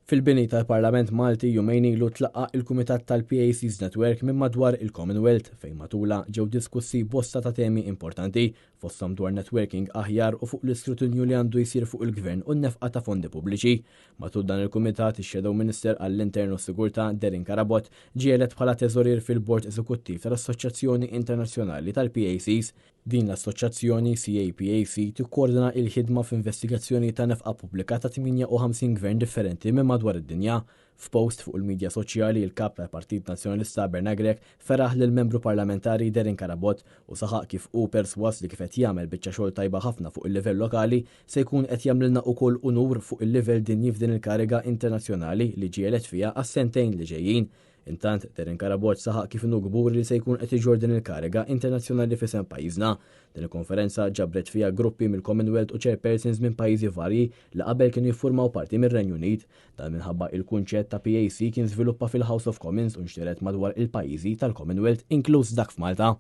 Fil-bini tal-Parlament Malti jumejn ilu tlaqqa il-Kumitat tal-PACs Network minn madwar il-Commonwealth fejn matula ġew diskussi bosta ta' temi importanti fosthom dwar networking aħjar u fuq l-iskrutinju li għandu jsir fuq il-Gvern u n-nefqa ta' fondi pubbliċi. Matul dan il-Kumitat ix-Shadow Minister għall-Internu Sigurtà Derin Karabot ġielet bħala teżorir fil-Bord Eżekuttiv tal-Assoċjazzjoni Internazzjonali tal-PACs. Din l-assoċjazzjoni CAPAC tikkoordina il-ħidma f'investigazzjoni ta' nefqa pubblika ta' 58 gvern differenti minn madwar id-dinja. F'post fuq il-medja soċjali il-kap tal-Partit Nazzjonalista Bernagrek feraħ lil membru parlamentari Derin Karabot u saħaq kif hu perswas li kif qed jagħmel biċċa xogħol tajba ħafna fuq il-livell lokali se jkun qed jagħmlilna wkoll unur fuq il-livell dinji f'din il-kariga internazzjonali li ġielet fiha għas-sentejn li ġejjin. Intant, Derin Karabot saħaq kif inhu gbur li se jkun qed iġor din il-kariga internazzjonali f'isem pajjiżna. Din il-konferenza ġabret fiha gruppi mill-Commonwealth u chairpersons minn pajjiżi varji li qabel kienu jiffurmaw parti mir-Renju Unit. Dan minħabba il-kunċett ta' PAC kien żviluppa fil-House of Commons u nxtieret madwar il-pajjiżi tal-Commonwealth inkluż dak f'Malta.